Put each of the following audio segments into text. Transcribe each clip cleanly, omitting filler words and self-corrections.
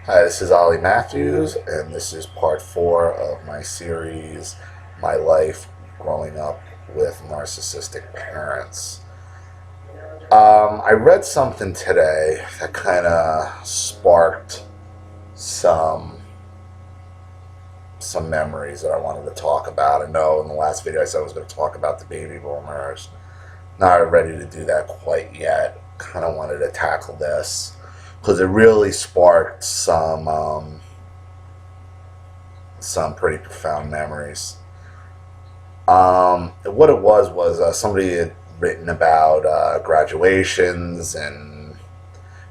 Hi, this is Olliemathews, and this is part 4 of my series, My Life Growing Up with Narcissistic Parents. I read something today that kind of sparked some some memories that I wanted to talk about. I know in the last video I said I was going to talk about the baby boomers. Not ready to do that quite yet. Kind of wanted to tackle this because it really sparked some pretty profound memories. What it was somebody had written about graduations and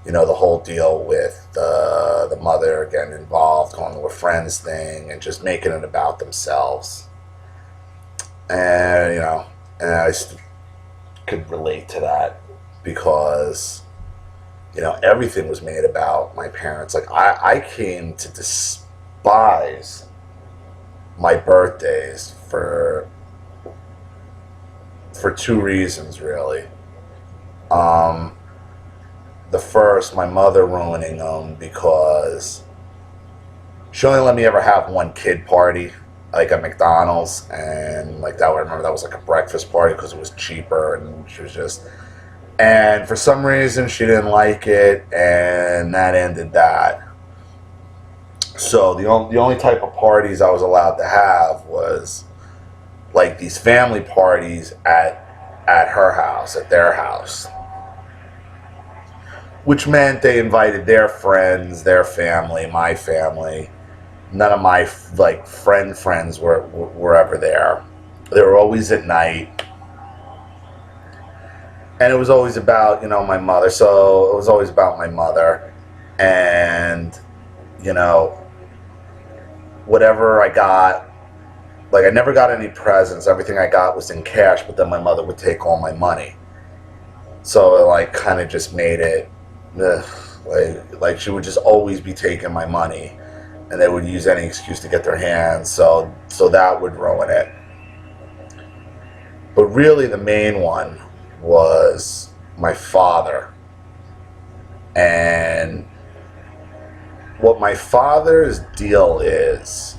the whole deal with the mother getting involved, going to a friend's thing, and just making it about themselves. And I could relate to that because everything was made about my parents. Like I came to despise my birthdays for two reasons, really. Um, the first, my mother ruining them because she only let me ever have one kid party, like at McDonald's, and like that. I remember that was like a breakfast party because it was cheaper, and she was just. And for some reason, she didn't like it, and that ended that. So the only type of parties I was allowed to have was like these family parties at her house, at their house, which meant they invited their friends, their family, my family. None of my like friends were ever there. They were always at night, and it was always about my mother. So it was always about my mother, and you know whatever I got. Like I never got any presents. Everything I got was in cash, but then my mother would take all my money. So it like kind of just made it ugh, like she would just always be taking my money, and they would use any excuse to get their hands. So that would ruin it. But really, the main one was my father, and what my father's deal is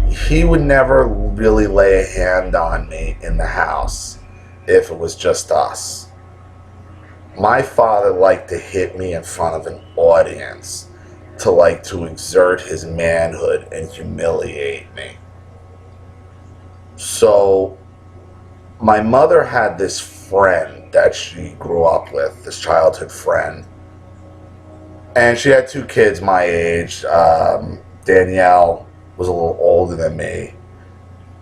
he would never really lay a hand on me in the house if it was just us. My father liked to hit me in front of an audience to exert his manhood and humiliate me. So my mother had this friend that she grew up with, this childhood friend, and she had two kids my age. Danielle was a little older than me,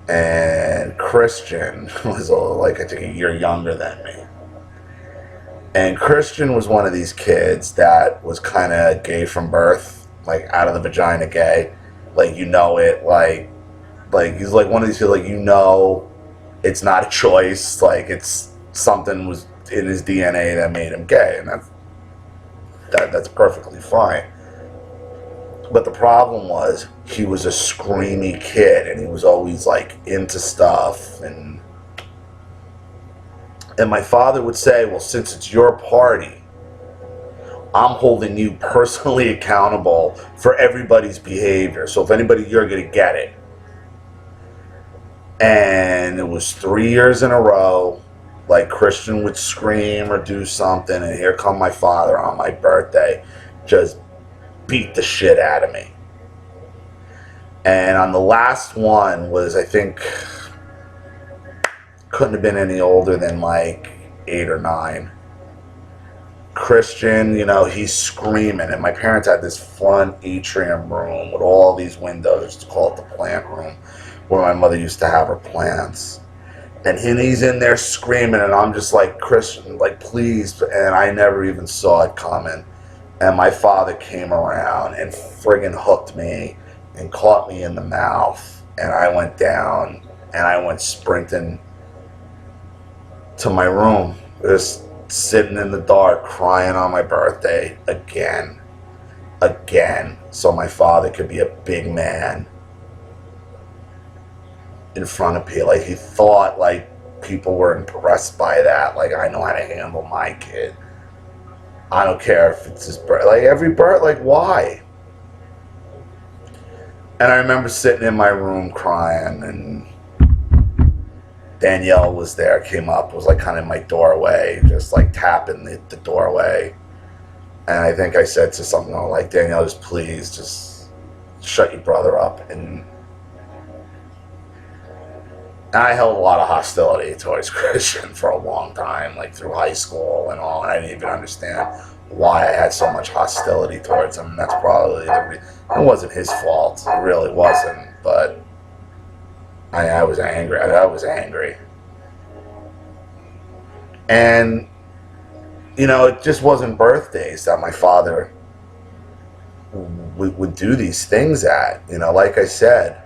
and Christian was like I think a year younger than me. And Christian was one of these kids that was kind of gay from birth, like out of the vagina gay, like it, like he's like one of these people, like it's not a choice, like it's something was in his DNA that made him gay, and that's perfectly fine. But the problem was he was a screamy kid, and he was always like into stuff, and my father would say, well, since it's your party, I'm holding you personally accountable for everybody's behavior. So if anybody, you're going to get it. And it was 3 years in a row, like Christian would scream or do something, and here come my father on my birthday, just beat the shit out of me. And on the last one was, I think, couldn't have been any older than like 8 or 9. Christian, he's screaming, and my parents had this front atrium room with all these windows, to call it the plant room, where my mother used to have her plants. And he's in there screaming, and I'm just like, Christian, like, please. And I never even saw it coming. And my father came around and friggin' hooked me and caught me in the mouth. And I went down, and I went sprinting to my room, just sitting in the dark, crying on my birthday again, so my father could be a big man in front of people. Like he thought like people were impressed by that. Like I know how to handle my kid. I don't care if it's his birth. Like, every birth, like, why? And I remember sitting in my room crying, and Danielle was there, came up, was like kind of in my doorway, just like tapping the doorway. And I think I said to something like, Danielle, just please, just shut your brother up. And I held a lot of hostility towards Christian for a long time, like through high school and all. And I didn't even understand why I had so much hostility towards him. And that's probably it wasn't his fault. It really wasn't. But I was angry. I was angry. And, you know, it just wasn't birthdays that my father would do these things at. You know, like I said,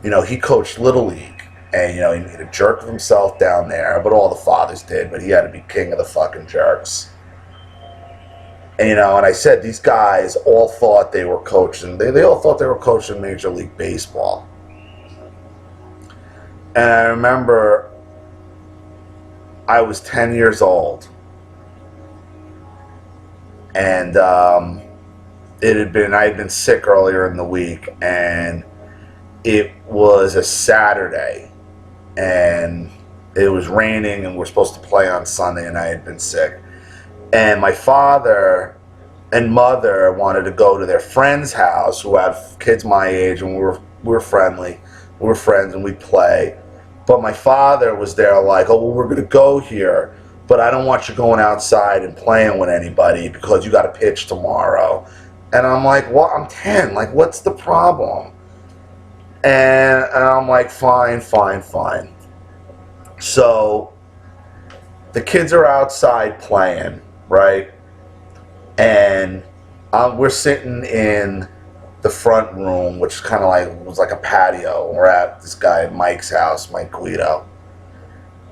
you know, he coached Little League, and, you know, he made a jerk of himself down there, but all the fathers did, but he had to be king of the fucking jerks. And, you know, and I said, these guys all thought they were coaching, they all thought they were coaching Major League Baseball. And I remember I was 10 years old, and I had been sick earlier in the week, and it was a Saturday, and it was raining, and we're supposed to play on Sunday, and I had been sick. And my father and mother wanted to go to their friend's house who had kids my age, and we were friendly. We were friends, and we'd play. But my father was there like, oh, well, we're going to go here, but I don't want you going outside and playing with anybody because you got to pitch tomorrow. And I'm like, well, I'm 10. Like, what's the problem? And I'm like, fine. So the kids are outside playing, right? And we're sitting in the front room, which kind of like was like a patio. We're at this guy Mike's house, Mike Guido.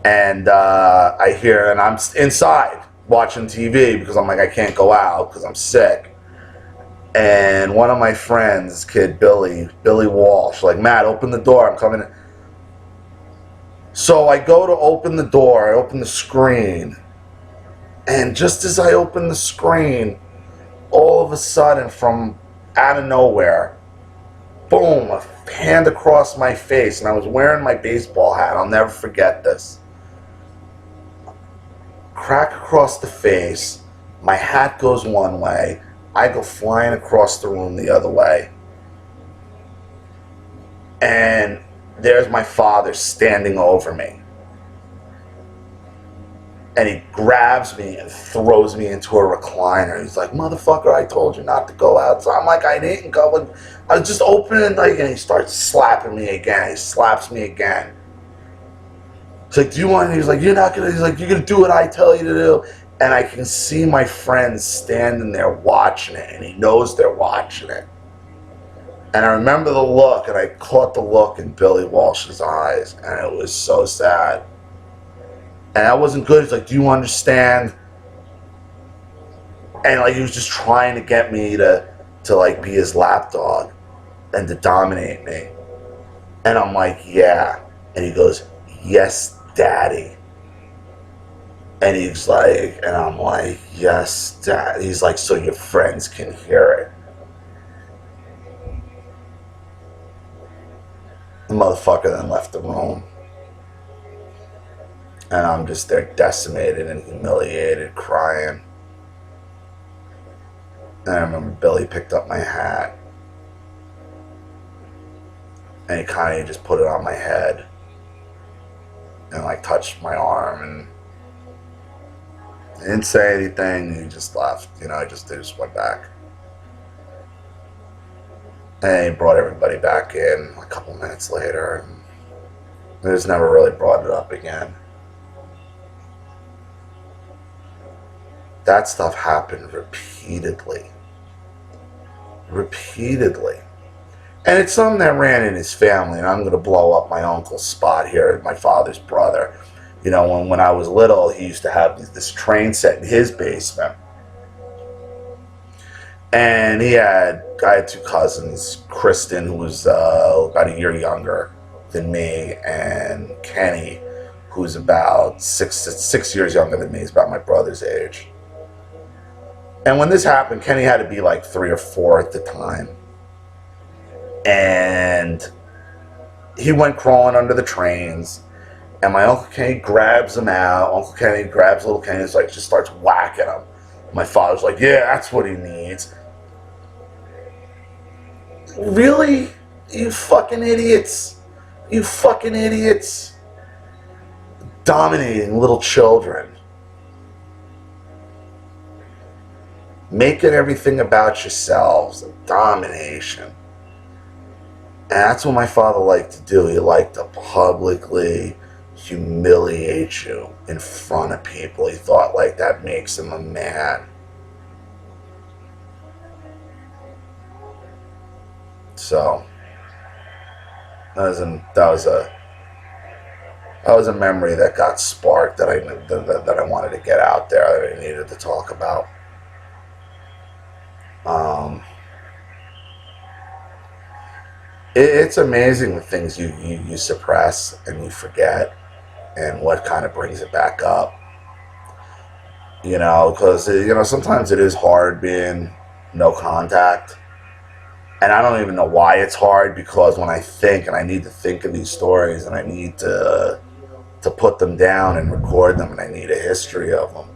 And I hear, and I'm inside watching TV because I'm like, I can't go out because I'm sick. And one of my friends, kid Billy Walsh, like, Matt, open the door, I'm coming in. So I go to open the door, I open the screen, and just as I open the screen, all of a sudden, from out of nowhere, boom, a hand across my face, and I was wearing my baseball hat, I'll never forget this. Crack across the face, my hat goes one way, I go flying across the room the other way. And there's my father standing over me. And he grabs me and throws me into a recliner. He's like, motherfucker, I told you not to go out. So I'm like, I didn't go. I was just opening, like, and he starts slapping me again. He slaps me again. He's like, do you want, he's like, you're not gonna, he's like, you're gonna do what I tell you to do. And I can see my friends standing there watching it, and he knows they're watching it. And I remember the look, and I caught the look in Billy Walsh's eyes, and it was so sad. And that wasn't good. He's like, do you understand? And like, he was just trying to get me to like be his lapdog and to dominate me. And I'm like, yeah. And he goes, yes, daddy. And he's like, and I'm like, yes, dad. He's like, so your friends can hear it. The motherfucker then left the room. And I'm just there decimated and humiliated, crying. And I remember Billy picked up my hat. And he kind of just put it on my head. And like touched my arm, and he didn't say anything. He just left. You know, they just went back. And he brought everybody back in a couple minutes later. And they just never really brought it up again. That stuff happened repeatedly. And it's something that ran in his family, and I'm going to blow up my uncle's spot here, my father's brother. You know, when I was little, he used to have this train set in his basement. And I had two cousins, Kristen, who was about a year younger than me, and Kenny, who's about six years younger than me. He's about my brother's age. And when this happened, Kenny had to be like 3 or 4 at the time. And he went crawling under the trains. And my Uncle Kenny grabs him out. Uncle Kenny grabs little Kenny and like, just starts whacking him. My father's like, yeah, that's what he needs. Really? You fucking idiots. You fucking idiots. Dominating little children. Making everything about yourselves. Domination. And that's what my father liked to do. He liked to publicly humiliate you in front of people. He thought like that makes him a man. So that was a memory that got sparked that I wanted to get out there, that I needed to talk about. It's amazing the things you suppress and you forget, and what kind of brings it back up. You know, because sometimes it is hard being no contact. And I don't even know why it's hard, because when I think, and I need to think of these stories, and I need to put them down and record them, and I need a history of them,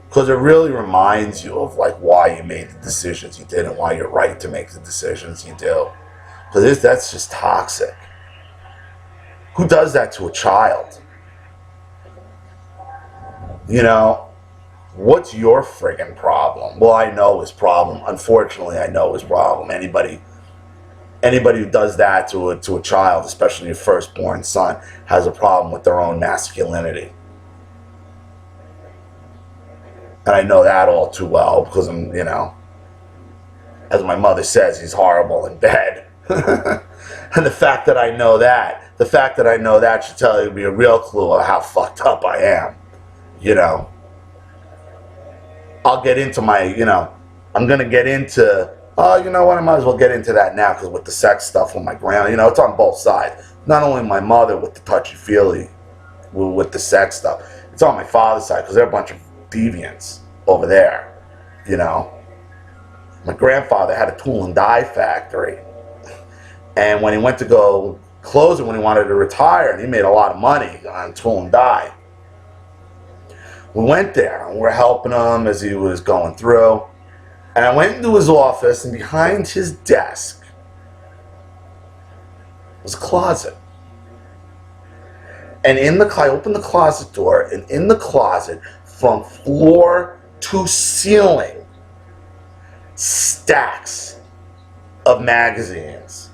because it really reminds you of like why you made the decisions you did and why you're right to make the decisions you do. Because that's just toxic. Who does that to a child? You know, what's your friggin' problem? Well, I know his problem. Unfortunately, I know his problem. Anybody who does that to a child, especially your firstborn son, has a problem with their own masculinity. And I know that all too well, because I'm, as my mother says, he's horrible in bed. And the fact that I know that should tell you, be a real clue of how fucked up I am. I'll get into my, I'm going to get into, you know what, I might as well get into that now, because with the sex stuff with my grandma, it's on both sides. Not only my mother with the touchy-feely, with the sex stuff, it's on my father's side, because they're a bunch of deviants over there, My grandfather had a tool and die factory. And when he went to go close it, when he wanted to retire, and he made a lot of money on tool and die, we went there, and we're helping him as he was going through. And I went into his office, and behind his desk was a closet. And I opened the closet door, and in the closet, from floor to ceiling, stacks of magazines.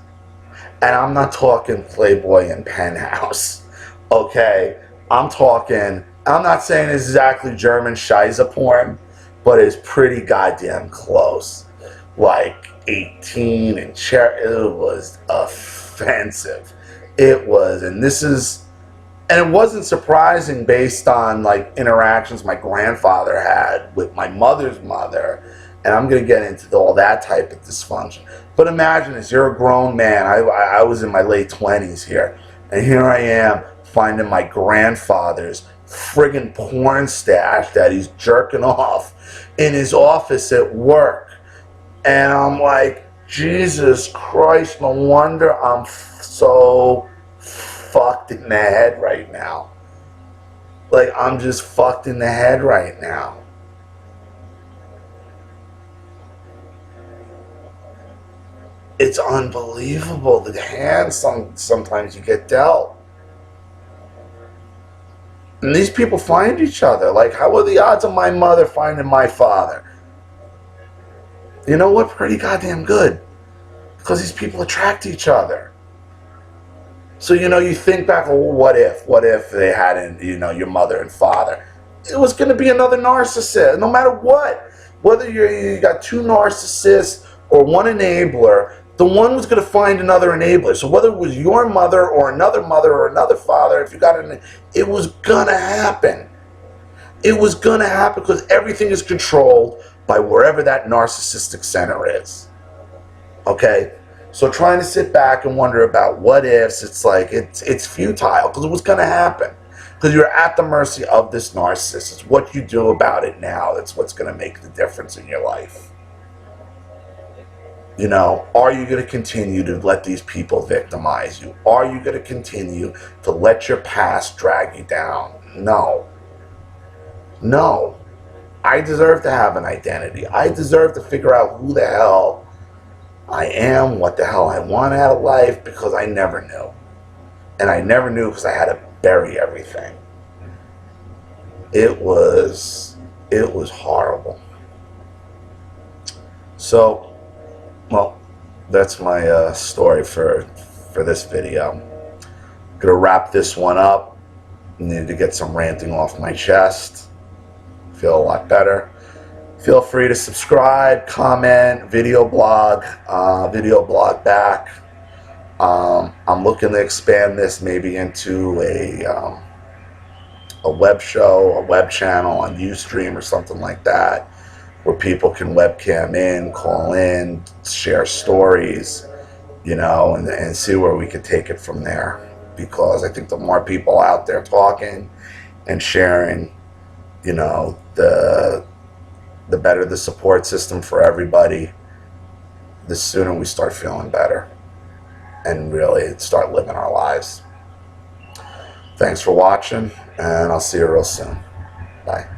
And I'm not talking Playboy and Penthouse, okay? I'm not saying it's exactly German Scheisse porn, but it's pretty goddamn close. Like 18 and it was offensive. It was, and it wasn't surprising based on like interactions my grandfather had with my mother's mother. And I'm going to get into all that type of dysfunction. But imagine this, you're a grown man. I was in my late 20s here. And here I am finding my grandfather's friggin' porn stash that he's jerking off in his office at work. And I'm like, Jesus Christ, no wonder I'm so fucked in the head right now. Like, I'm just fucked in the head right now. It's unbelievable the hands sometimes you get dealt. And these people find each other. Like, how are the odds of my mother finding my father? You know what? Pretty goddamn good. Because these people attract each other. So, you think back, well, what if they had, your mother and father? It was going to be another narcissist, no matter what. Whether you got 2 narcissists or 1 enabler, the one was going to find another enabler. So whether it was your mother or another father, if you got it was going to happen. It was going to happen because everything is controlled by wherever that narcissistic center is. Okay? So trying to sit back and wonder about what ifs, it's like, it's futile because it was going to happen. Because you're at the mercy of this narcissist. It's what you do about it now that's what's going to make the difference in your life. You know, are you going to continue to let these people victimize you? Are you going to continue to let your past drag you down? No. No. I deserve to have an identity. I deserve to figure out who the hell I am, what the hell I want out of life, because I never knew. And I never knew because I had to bury everything. It was horrible. So, well, that's my story for this video. I'm gonna wrap this one up. Needed to get some ranting off my chest. Feel a lot better. Feel free to subscribe, comment, video blog back. I'm looking to expand this maybe into a web show, a web channel on Ustream or something like that, where people can webcam in, call in, share stories, you know, and see where we could take it from there. Because I think the more people out there talking and sharing, you know, the better the support system for everybody, the sooner we start feeling better and really start living our lives. Thanks for watching, and I'll see you real soon. Bye.